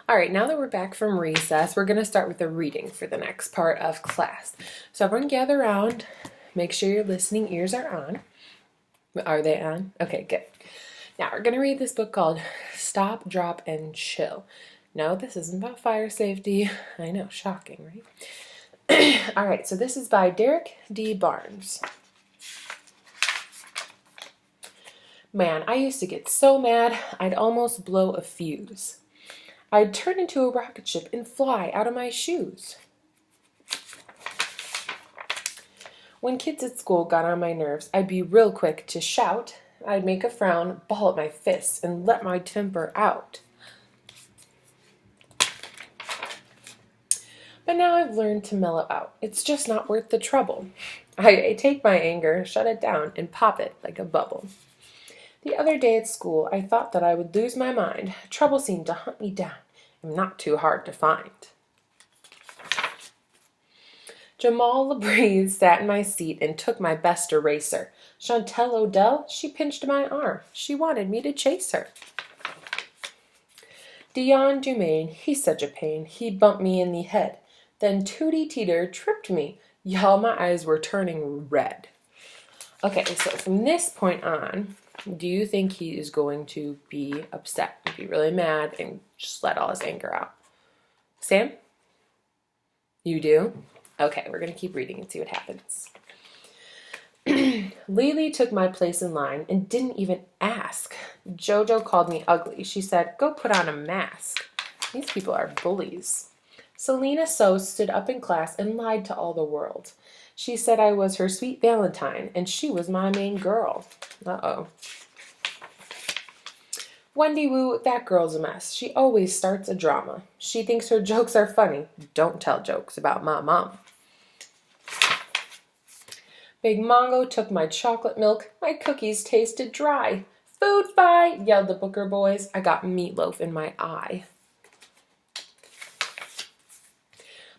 All right, now that we're back from recess, we're going to start with the reading for the next part of class. So everyone gather around. Make sure your listening ears are on. Are they on? Okay, good. Now we're going to read this book called Stop, Drop, and Chill. No, this isn't about fire safety. I know, shocking, right? All right, so this is by Derek D. Barnes. Man, I used to get so mad I'd almost blow a fuse. I'd turn into a rocket ship and fly out of my shoes. When kids at school got on my nerves, I'd be real quick to shout. I'd make a frown, ball up my fists, and let my temper out. But now I've learned to mellow out. It's just not worth the trouble. I take my anger, shut it down, and pop it like a bubble. The other day at school, I thought that I would lose my mind. Trouble seemed to hunt me down. I'm not too hard to find. Jamal Labrie sat in my seat and took my best eraser. Chantel Odell, she pinched my arm. She wanted me to chase her. Dion Dumaine, he's such a pain. He bumped me in the head. Then Tootie Teeter tripped me. Y'all, my eyes were turning red. Okay, so from this point on, do you think he is going to be upset, be really mad, and just let all his anger out? Sam? You do? Okay, we're going to keep reading and see what happens. Lily took my place in line and didn't even ask. Jojo called me ugly. She said, go put on a mask. These people are bullies. Selena So stood up in class and lied to all the world. She said I was her sweet Valentine, and she was my main girl. Uh-oh. Wendy Wu, that girl's a mess. She always starts a drama. She thinks her jokes are funny. Don't tell jokes about my mom. Big Mongo took my chocolate milk. My cookies tasted dry. Food fight, yelled the Booker boys. I got meatloaf in my eye.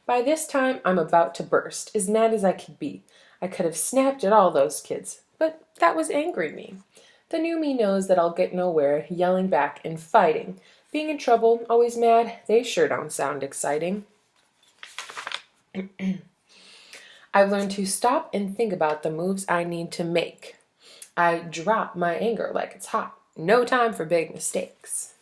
By this time, I'm about to burst, as mad as I could be. I could have snapped at all those kids, but that was angry me. The new me knows that I'll get nowhere yelling back and fighting. Being in trouble, always mad, they sure don't sound exciting. I've learned to stop and think about the moves I need to make. I drop my anger like it's hot. No time for big mistakes.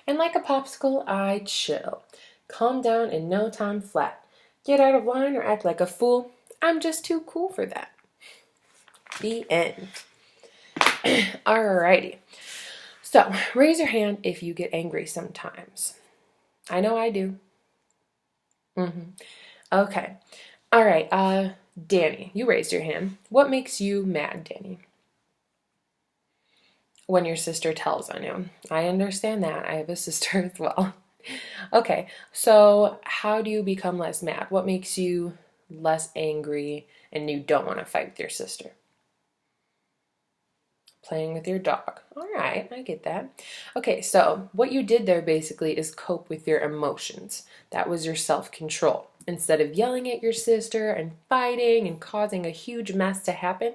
And like a popsicle, I chill. Calm down in no time flat. Get out of line or act like a fool. I'm just too cool for that. The end. Alrighty. So, raise your hand if you get angry sometimes. I know I do. Okay. Alright, Danny, you raised your hand. What makes you mad, Danny? When your sister tells on you. I understand that. I have a sister as well. Okay, so how do you become less mad? What makes you less angry and you don't want to fight with your sister? Playing with your dog. All right, I get that. Okay, so what you did there basically is cope with your emotions. That was your self-control. Instead of yelling at your sister and fighting and causing a huge mess to happen,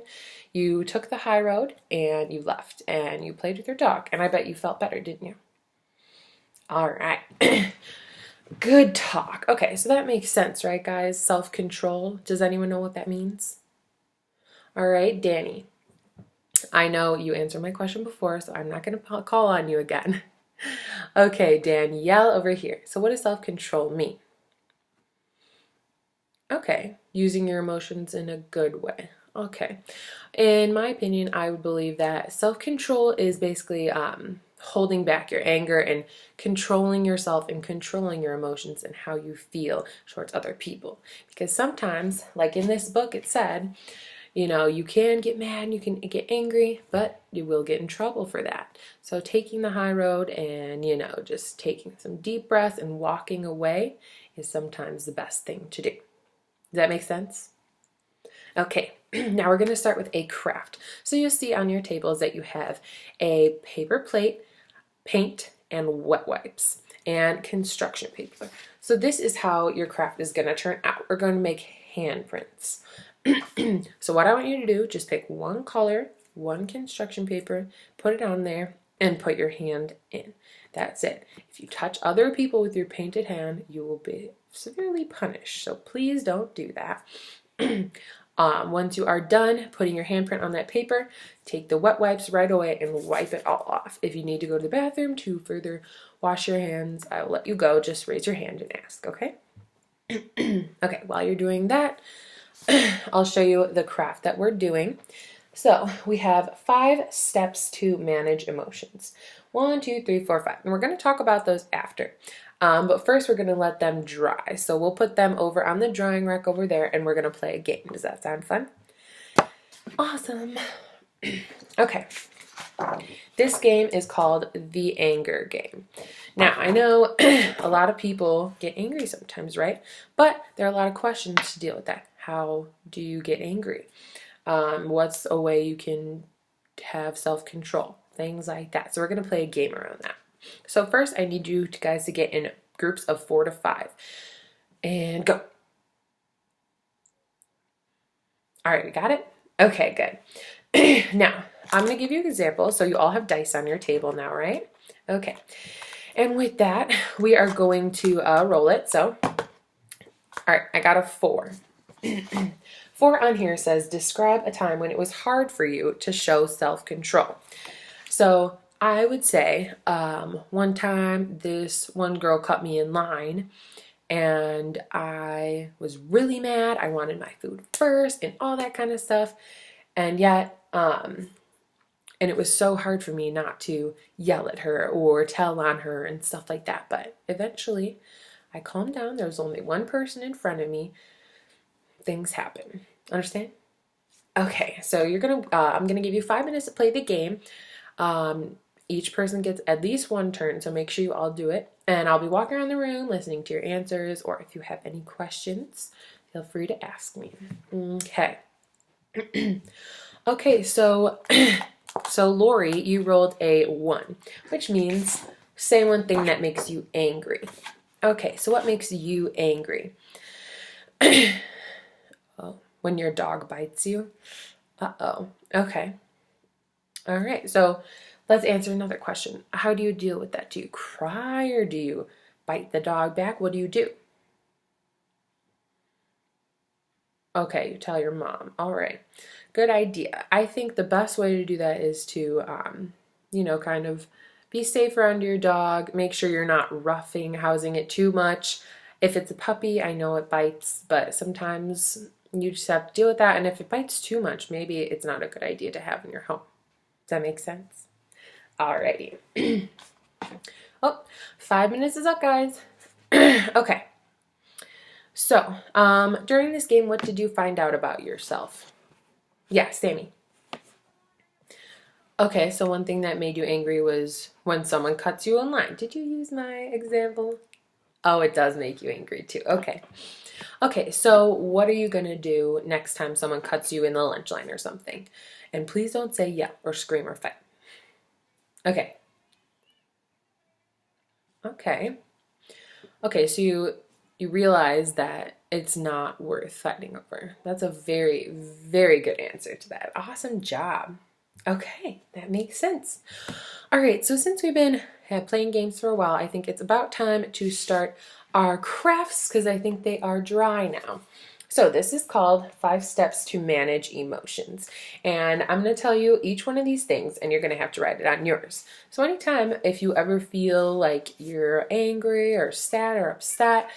you took the high road and you left and you played with your dog. And I bet you felt better, didn't you? All right. Good talk. Okay, so that makes sense, right, guys? Self-control. Does anyone know what that means? All right, Danny. I know you answered my question before, so I'm not going to call on you again. Okay, Danielle over here. So what does self-control mean? Okay, using your emotions in a good way. Okay. In my opinion, I would believe that self-control is basically holding back your anger and controlling yourself and controlling your emotions and how you feel towards other people. Because sometimes, like in this book, it said, you know, you can get mad, you can get angry, but you will get in trouble for that. So taking the high road and, you know, just taking some deep breaths and walking away is sometimes the best thing to do. Does that make sense? Okay, now we're going to start with a craft. So you'll see on your tables that you have a paper plate, paint, and wet wipes, and construction paper. So this is how your craft is going to turn out. We're going to make handprints. So what I want you to do, just pick one color, one construction paper, put it on there, and put your hand in. That's it. If you touch other people with your painted hand, you will be severely punished. So please don't do that. Once you are done putting your handprint on that paper, take the wet wipes right away and wipe it all off. If you need to go to the bathroom to further wash your hands, I will let you go. Just raise your hand and ask, okay? Okay, while you're doing that, I'll show you the craft that we're doing. So we have 5 steps to manage emotions. 1, 2, 3, 4, 5. And we're going to talk about those after. But first we're going to let them dry. So we'll put them over on the drying rack over there and we're going to play a game. Does that sound fun? Awesome. Okay. This game is called the anger game. Now, I know a lot of people get angry sometimes, right? But there are a lot of questions to deal with that. How do you get angry? What's a way you can have self-control? Things like that. So we're going to play a game around that. So first, I need you guys to get in groups of 4 to 5. And go. All right, we got it? Okay, good. Now, I'm going to give you an example. So you all have dice on your table now, right? Okay. And with that, we are going to roll it. So, all right, I got a 4. 4 on here says, describe a time when it was hard for you to show self-control. So I would say one time this one girl cut me in line and I was really mad. I wanted my food first and all that kind of stuff. And yet, and it was so hard for me not to yell at her or tell on her and stuff like that. But eventually I calmed down. There was only one person in front of me. Things happen. Understand? Okay, so I'm gonna give you 5 minutes to play the game. Each person gets at least one turn, so make sure you all do it. And I'll be walking around the room listening to your answers, or if you have any questions, feel free to ask me. Okay. Okay, so Lori, you rolled a 1, which means say one thing that makes you angry. Okay, so what makes you angry? Oh, when your dog bites you? Uh-oh. Okay. All right, so let's answer another question. How do you deal with that? Do you cry or do you bite the dog back? What do you do? Okay, you tell your mom. All right, good idea. I think the best way to do that is to, kind of be safe around your dog. Make sure you're not roughing, housing it too much. If it's a puppy, I know it bites, but sometimes you just have to deal with that. And if it bites too much, maybe it's not a good idea to have in your home. Does that make sense? Alrighty. Oh, 5 minutes is up, guys. Okay. So, during this game, what did you find out about yourself? Yeah, Sammy. Okay, so one thing that made you angry was when someone cuts you in line. Did you use my example? Oh, it does make you angry too. Okay. Okay, so what are you going to do next time someone cuts you in the lunch line or something? And please don't say yell or scream or fight. Okay. Okay. Okay, so you realize that it's not worth fighting over. That's a very, very good answer to that. Awesome job. Okay, that makes sense. All right, so since we've been playing games for a while, I think it's about time to start our crafts because I think they are dry now. So this is called 5 Steps to Manage Emotions. And I'm going to tell you each one of these things and you're going to have to write it on yours. So anytime if you ever feel like you're angry or sad or upset,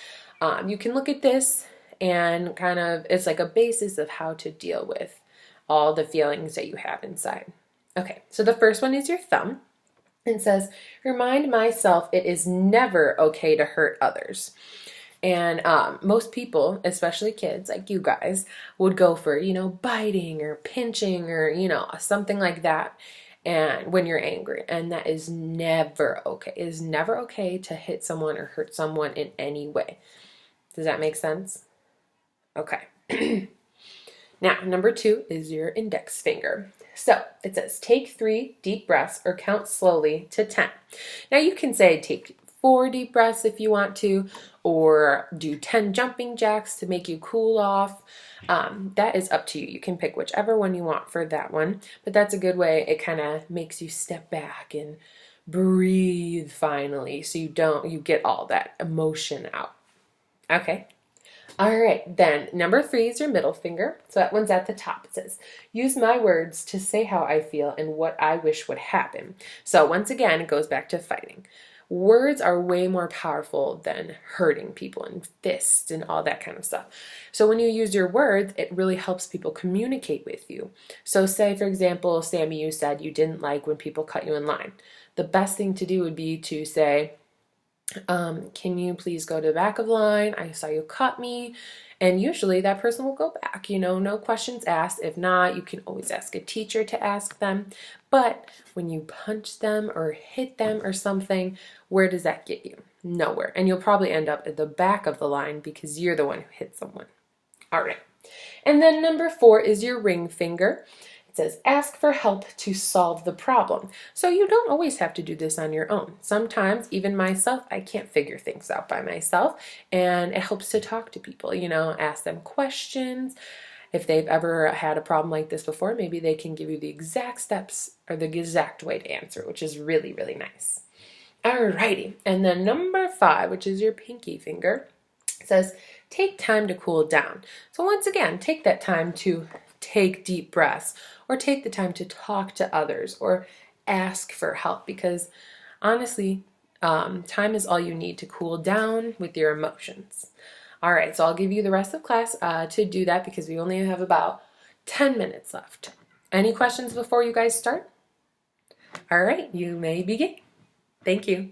you can look at this and it's like a basis of how to deal with all the feelings that you have inside. Okay, so the first one is your thumb. It says, remind myself it is never okay to hurt others. And most people, especially kids like you guys, would go for, biting or pinching or, something like that. And when you're angry, and that is never okay. It is never okay to hit someone or hurt someone in any way. Does that make sense? Okay. Now, number 2 is your index finger. So it says, take 3 deep breaths or count slowly to 10. Now you can say take 4 deep breaths if you want to, or do 10 jumping jacks to make you cool off. That is up to you. You can pick whichever one you want for that one, but that's a good way. It kind of makes you step back and breathe finally, so you get all that emotion out. Okay. All right, then number 3 is your middle finger. So that one's at the top. It says, use my words to say how I feel and what I wish would happen. So once again, it goes back to fighting. Words are way more powerful than hurting people and fists and all that kind of stuff. So when you use your words, it really helps people communicate with you. So say, for example, Sammy, you said you didn't like when people cut you in line. The best thing to do would be to say, can you please go to the back of the line? I saw you cut me. And usually that person will go back, no questions asked. If not, you can always ask a teacher to ask them. But when you punch them or hit them or something, where does that get you? Nowhere. And you'll probably end up at the back of the line because you're the one who hit someone. All right. And then number 4 is your ring finger. It says, ask for help to solve the problem. So you don't always have to do this on your own. Sometimes, even myself, I can't figure things out by myself, and it helps to talk to people, ask them questions. If they've ever had a problem like this before, maybe they can give you the exact steps or the exact way to answer, which is really, really nice. Alrighty, and then number 5, which is your pinky finger, says, take time to cool down. So once again, take that time to take deep breaths, or take the time to talk to others, or ask for help, because honestly, time is all you need to cool down with your emotions. All right, so I'll give you the rest of class to do that because we only have about 10 minutes left. Any questions before you guys start? All right, you may begin. Thank you.